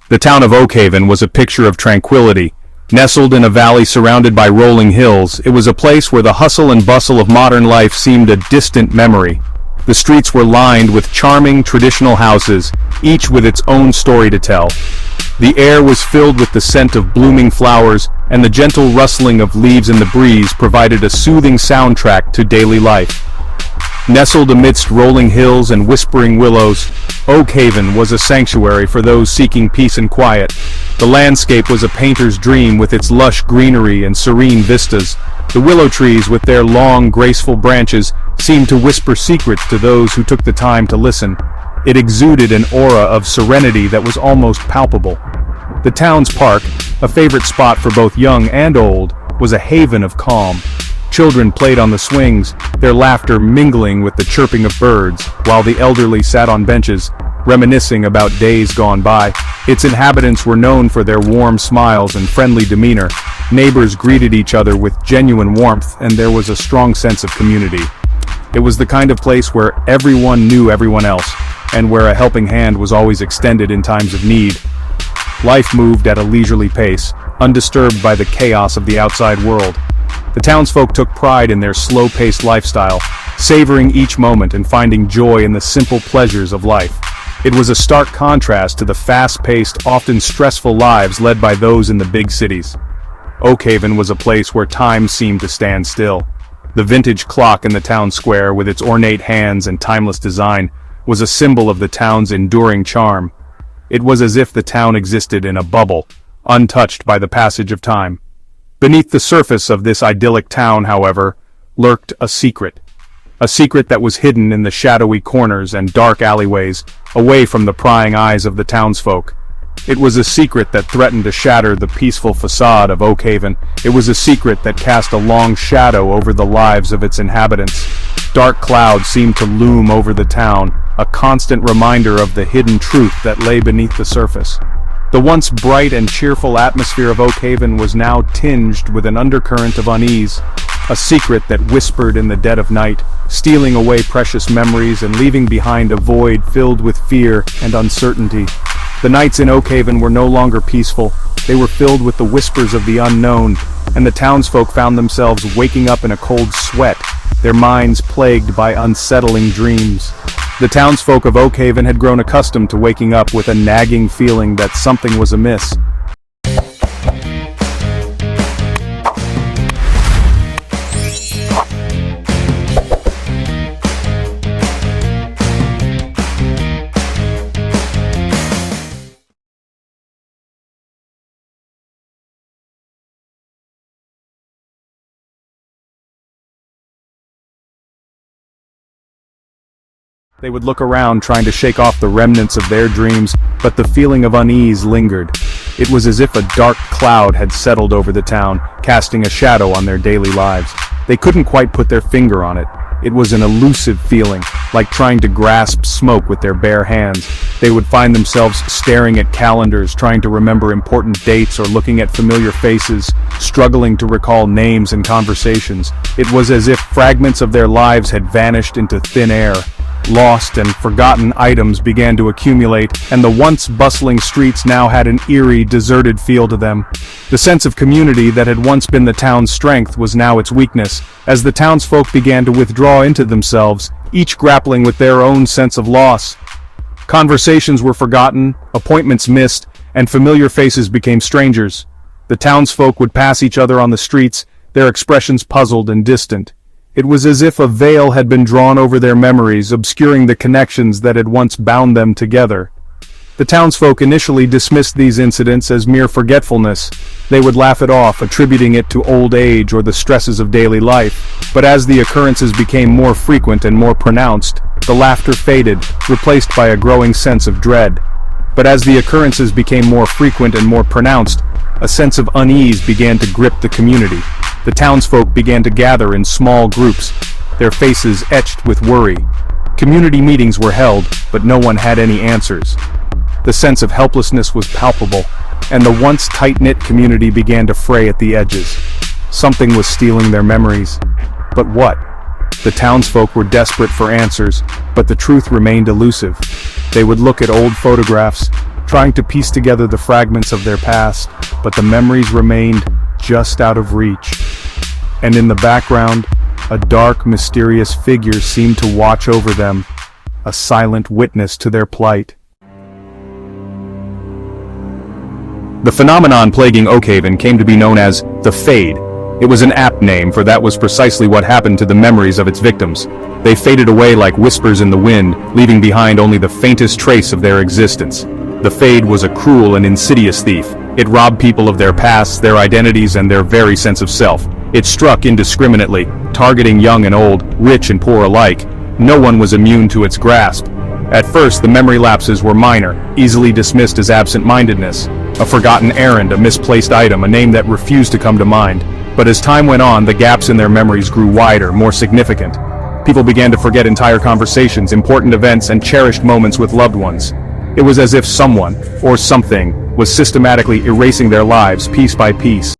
The town of Oakhaven was a picture of tranquility. Nestled in a valley surrounded by rolling hills, it was a place where the hustle and bustle of modern life seemed a distant memory. The streets were lined with charming, traditional houses, each with its own story to tell. The air was filled with the scent of blooming flowers, and the gentle rustling of leaves in the breeze provided a soothing soundtrack to daily life. Nestled amidst rolling hills and whispering willows, Oakhaven was a sanctuary for those seeking peace and quiet. The landscape was a painter's dream with its lush greenery and serene vistas. The willow trees with their long, graceful branches seemed to whisper secrets to those who took the time to listen. It exuded an aura of serenity that was almost palpable. The town's park, a favorite spot for both young and old, was a haven of calm. Children played on the swings, their laughter mingling with the chirping of birds, while the elderly sat on benches, reminiscing about days gone by. Its inhabitants were known for their warm smiles and friendly demeanor. Neighbors greeted each other with genuine warmth, and there was a strong sense of community. It was the kind of place where everyone knew everyone else, and where a helping hand was always extended in times of need. Life moved at a leisurely pace, undisturbed by the chaos of the outside world. The townsfolk took pride in their slow-paced lifestyle, savoring each moment and finding joy in the simple pleasures of life. It was a stark contrast to the fast-paced, often stressful lives led by those in the big cities. Oakhaven was a place where time seemed to stand still. The vintage clock in the town square, with its ornate hands and timeless design, was a symbol of the town's enduring charm. It was as if the town existed in a bubble, untouched by the passage of time. Beneath the surface of this idyllic town, however, lurked a secret that was hidden in the shadowy corners and dark alleyways, away from the prying eyes of the townsfolk. It was a secret that threatened to shatter the peaceful facade of Oakhaven. It was a secret that cast a long shadow over the lives of its inhabitants. Dark clouds seemed to loom over the town, a constant reminder of the hidden truth that lay beneath the surface. The once bright and cheerful atmosphere of Oakhaven was now tinged with an undercurrent of unease, a secret that whispered in the dead of night, stealing away precious memories and leaving behind a void filled with fear and uncertainty. The nights in Oakhaven were no longer peaceful. They were filled with the whispers of the unknown, and the townsfolk found themselves waking up in a cold sweat, their minds plagued by unsettling dreams. The townsfolk of Oakhaven had grown accustomed to waking up with a nagging feeling that something was amiss. They would look around trying to shake off the remnants of their dreams, but the feeling of unease lingered. It was as if a dark cloud had settled over the town, casting a shadow on their daily lives. They couldn't quite put their finger on it. It was an elusive feeling, like trying to grasp smoke with their bare hands. They would find themselves staring at calendars, trying to remember important dates, or looking at familiar faces, struggling to recall names and conversations. It was as if fragments of their lives had vanished into thin air. Lost and forgotten items began to accumulate, and the once bustling streets now had an eerie, deserted feel to them. The sense of community that had once been the town's strength was now its weakness, as the townsfolk began to withdraw into themselves, each grappling with their own sense of loss. Conversations were forgotten, appointments missed, and familiar faces became strangers. The townsfolk would pass each other on the streets, their expressions puzzled and distant. It was as if a veil had been drawn over their memories, obscuring the connections that had once bound them together. The townsfolk initially dismissed these incidents as mere forgetfulness. They would laugh it off, attributing it to old age or the stresses of daily life. But as the occurrences became more frequent and more pronounced, the laughter faded, replaced by a growing sense of dread. But as the occurrences became more frequent and more pronounced, a sense of unease began to grip the community. The townsfolk began to gather in small groups, their faces etched with worry. Community meetings were held, but no one had any answers. The sense of helplessness was palpable, and the once tight-knit community began to fray at the edges. Something was stealing their memories. But what? The townsfolk were desperate for answers, but the truth remained elusive. They would look at old photographs, trying to piece together the fragments of their past, but the memories remained just out of reach. And in the background, a dark, mysterious figure seemed to watch over them, a silent witness to their plight. The phenomenon plaguing Oakhaven came to be known as the Fade. It was an apt name, for that was precisely what happened to the memories of its victims. They faded away like whispers in the wind, leaving behind only the faintest trace of their existence. The Fade was a cruel and insidious thief. It robbed people of their pasts, their identities, and their very sense of self. It struck indiscriminately, targeting young and old, rich and poor alike. No one was immune to its grasp. At first, the memory lapses were minor, easily dismissed as absent-mindedness. A forgotten errand, a misplaced item, a name that refused to come to mind. But as time went on, the gaps in their memories grew wider, more significant. People began to forget entire conversations, important events, and cherished moments with loved ones. It was as if someone, or something, was systematically erasing their lives piece by piece.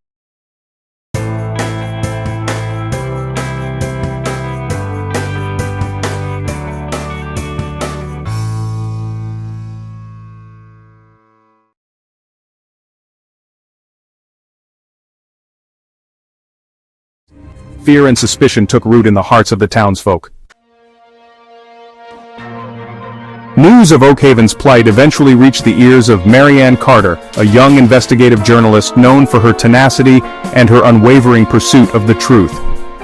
Fear and suspicion took root in the hearts of the townsfolk. News of Oakhaven's plight eventually reached the ears of Marianne Carter, a young investigative journalist known for her tenacity and her unwavering pursuit of the truth.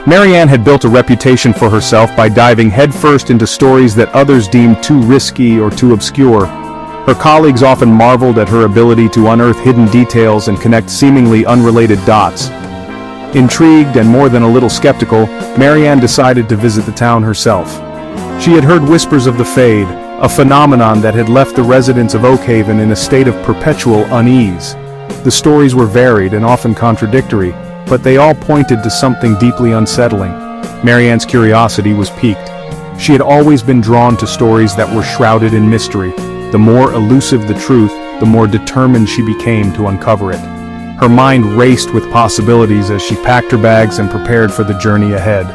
Marianne had built a reputation for herself by diving headfirst into stories that others deemed too risky or too obscure. Her colleagues often marveled at her ability to unearth hidden details and connect seemingly unrelated dots. Intrigued and more than a little skeptical, Marianne decided to visit the town herself. She had heard whispers of the Fade, a phenomenon that had left the residents of Oakhaven in a state of perpetual unease. The stories were varied and often contradictory, but they all pointed to something deeply unsettling. Marianne's curiosity was piqued. She had always been drawn to stories that were shrouded in mystery. The more elusive the truth, the more determined she became to uncover it. Her mind raced with possibilities as she packed her bags and prepared for the journey ahead.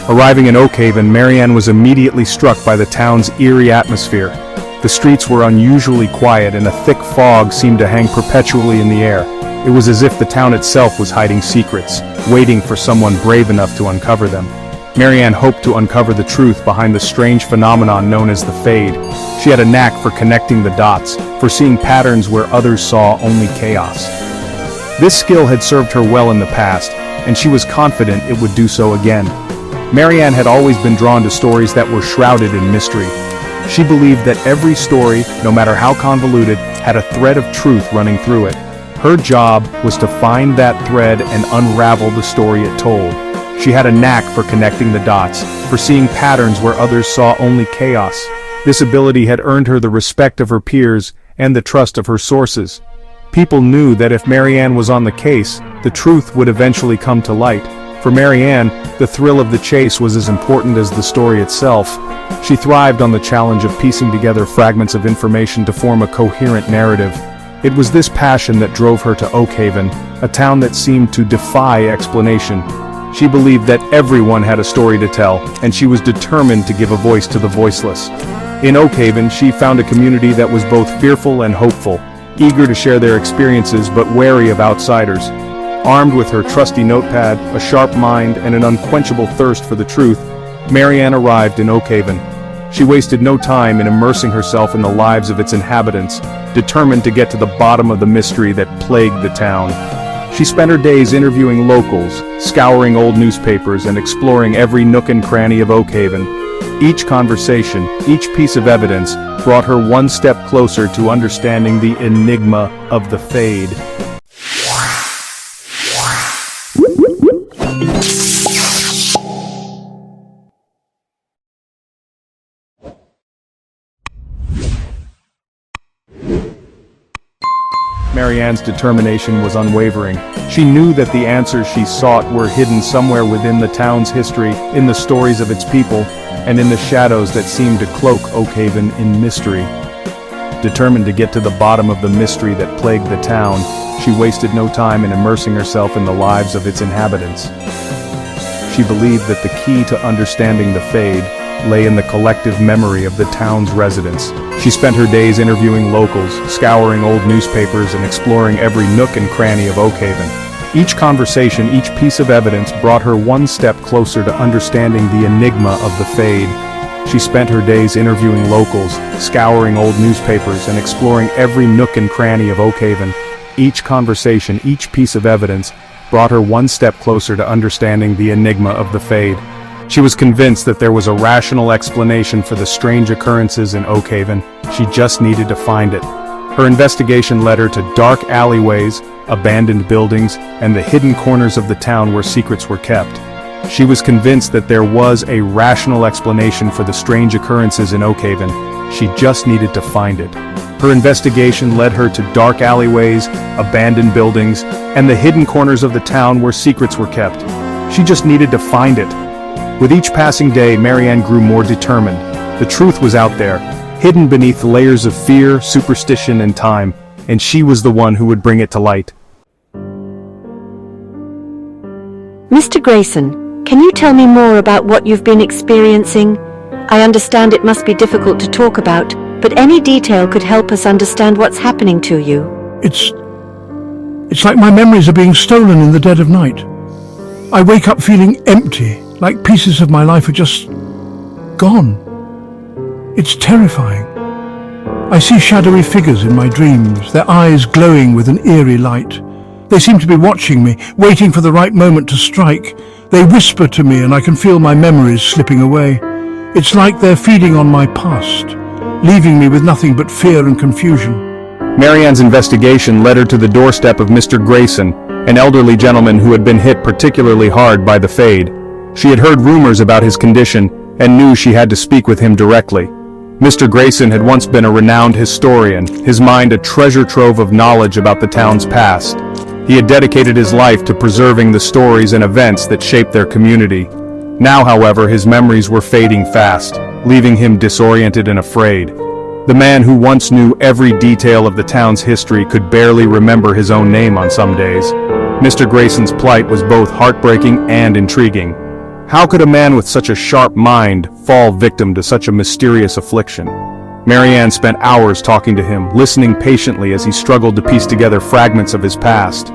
Arriving in Oakhaven, Marianne was immediately struck by the town's eerie atmosphere. The streets were unusually quiet and a thick fog seemed to hang perpetually in the air. It was as if the town itself was hiding secrets, waiting for someone brave enough to uncover them. Marianne hoped to uncover the truth behind the strange phenomenon known as the Fade. She had a knack for connecting the dots, for seeing patterns where others saw only chaos. This skill had served her well in the past, and she was confident it would do so again. Marianne had always been drawn to stories that were shrouded in mystery. She believed that every story, no matter how convoluted, had a thread of truth running through it. Her job was to find that thread and unravel the story it told. She had a knack for connecting the dots, for seeing patterns where others saw only chaos. This ability had earned her the respect of her peers and the trust of her sources. People knew that if Marianne was on the case, the truth would eventually come to light. For Marianne, the thrill of the chase was as important as the story itself. She thrived on the challenge of piecing together fragments of information to form a coherent narrative. It was this passion that drove her to Oakhaven, a town that seemed to defy explanation. She believed that everyone had a story to tell, and she was determined to give a voice to the voiceless. In Oakhaven, she found a community that was both fearful and hopeful, eager to share their experiences but wary of outsiders. Armed with her trusty notepad, a sharp mind, and an unquenchable thirst for the truth, Marianne arrived in Oakhaven. She wasted no time in immersing herself in the lives of its inhabitants, determined to get to the bottom of the mystery that plagued the town. She spent her days interviewing locals, scouring old newspapers, and exploring every nook and cranny of Oakhaven. Each conversation, each piece of evidence, brought her one step closer to understanding the enigma of the Fade. Marianne's determination was unwavering. She knew that the answers she sought were hidden somewhere within the town's history, in the stories of its people, and in the shadows that seemed to cloak Oakhaven in mystery. Determined to get to the bottom of the mystery that plagued the town, she wasted no time in immersing herself in the lives of its inhabitants. She believed that the key to understanding the Fade lay in the collective memory of the town's residents. She spent her days interviewing locals, scouring old newspapers, and exploring every nook and cranny of Oakhaven. Each conversation, each piece of evidence brought her one step closer to understanding the enigma of the Fade. She spent her days interviewing locals, scouring old newspapers, and exploring every nook and cranny of Oakhaven. Each conversation, each piece of evidence, brought her one step closer to understanding the enigma of the Fade. She was convinced that there was a rational explanation for the strange occurrences in Oakhaven. She just needed to find it. Her investigation led her to dark alleyways, abandoned buildings, and the hidden corners of the town where secrets were kept. She was convinced that there was a rational explanation for the strange occurrences in Oakhaven. She just needed to find it. Her investigation led her to dark alleyways, abandoned buildings, and the hidden corners of the town where secrets were kept. She just needed to find it. With each passing day, Marianne grew more determined. The truth was out there, hidden beneath layers of fear, superstition, and time, and she was the one who would bring it to light. Mr. Grayson, can you tell me more about what you've been experiencing? I understand it must be difficult to talk about, but any detail could help us understand what's happening to you. It's like my memories are being stolen in the dead of night. I wake up feeling empty, like pieces of my life are just gone. It's terrifying. I see shadowy figures in my dreams, their eyes glowing with an eerie light. They seem to be watching me, waiting for the right moment to strike. They whisper to me and I can feel my memories slipping away. It's like they're feeding on my past, leaving me with nothing but fear and confusion. Marianne's investigation led her to the doorstep of Mr. Grayson, an elderly gentleman who had been hit particularly hard by the Fade. She had heard rumors about his condition and knew she had to speak with him directly. Mr. Grayson had once been a renowned historian, his mind a treasure trove of knowledge about the town's past. He had dedicated his life to preserving the stories and events that shaped their community. Now, however, his memories were fading fast, leaving him disoriented and afraid. The man who once knew every detail of the town's history could barely remember his own name on some days. Mr. Grayson's plight was both heartbreaking and intriguing. How could a man with such a sharp mind fall victim to such a mysterious affliction? Marianne spent hours talking to him, listening patiently as he struggled to piece together fragments of his past.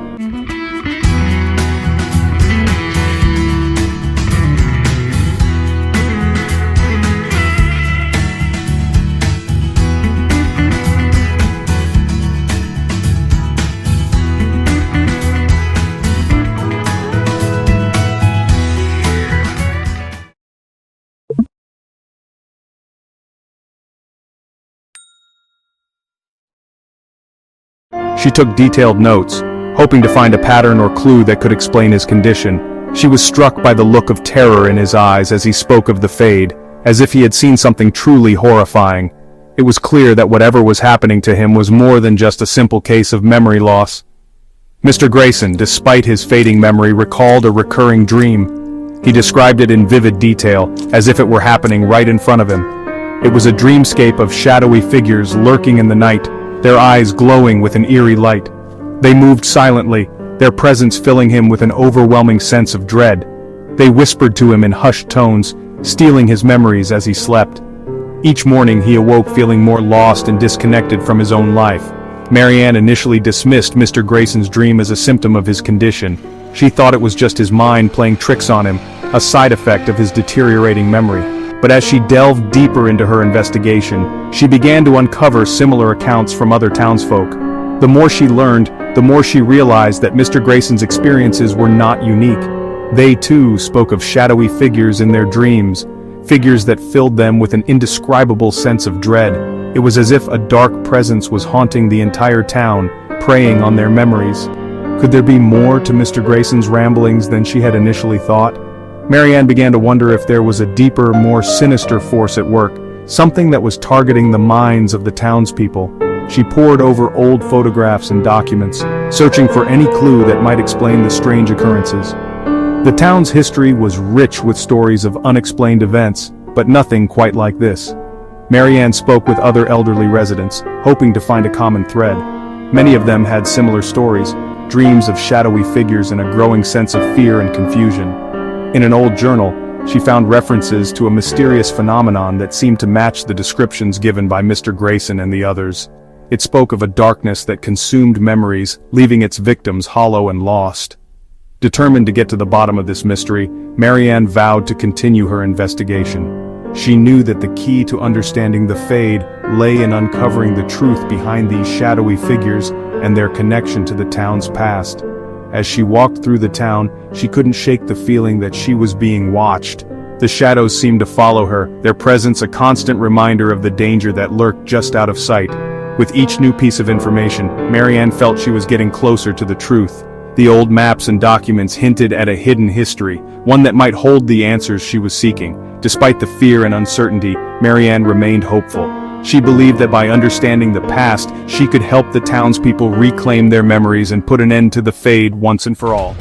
She took detailed notes, hoping to find a pattern or clue that could explain his condition. She was struck by the look of terror in his eyes as he spoke of the Fade, as if he had seen something truly horrifying. It was clear that whatever was happening to him was more than just a simple case of memory loss. Mr. Grayson, despite his fading memory, recalled a recurring dream. He described it in vivid detail, as if it were happening right in front of him. It was a dreamscape of shadowy figures lurking in the night, their eyes glowing with an eerie light. They moved silently, their presence filling him with an overwhelming sense of dread. They whispered to him in hushed tones, stealing his memories as he slept. Each morning he awoke feeling more lost and disconnected from his own life. Marianne initially dismissed Mr. Grayson's dream as a symptom of his condition. She thought it was just his mind playing tricks on him, a side effect of his deteriorating memory. But as she delved deeper into her investigation, she began to uncover similar accounts from other townsfolk. The more she learned, the more she realized that Mr. Grayson's experiences were not unique. They too spoke of shadowy figures in their dreams, figures that filled them with an indescribable sense of dread. It was as if a dark presence was haunting the entire town, preying on their memories. Could there be more to Mr. Grayson's ramblings than she had initially thought? Marianne began to wonder if there was a deeper, more sinister force at work, something that was targeting the minds of the townspeople. She pored over old photographs and documents, searching for any clue that might explain the strange occurrences. The town's history was rich with stories of unexplained events, but nothing quite like this. Marianne spoke with other elderly residents, hoping to find a common thread. Many of them had similar stories, dreams of shadowy figures and a growing sense of fear and confusion. In an old journal, she found references to a mysterious phenomenon that seemed to match the descriptions given by Mr. Grayson and the others. It spoke of a darkness that consumed memories, leaving its victims hollow and lost. Determined to get to the bottom of this mystery, Marianne vowed to continue her investigation. She knew that the key to understanding the Fade lay in uncovering the truth behind these shadowy figures and their connection to the town's past. As she walked through the town, she couldn't shake the feeling that she was being watched. The shadows seemed to follow her, their presence a constant reminder of the danger that lurked just out of sight. With each new piece of information, Marianne felt she was getting closer to the truth. The old maps and documents hinted at a hidden history, one that might hold the answers she was seeking. Despite the fear and uncertainty, Marianne remained hopeful. She believed that by understanding the past, she could help the townspeople reclaim their memories and put an end to the Fade once and for all.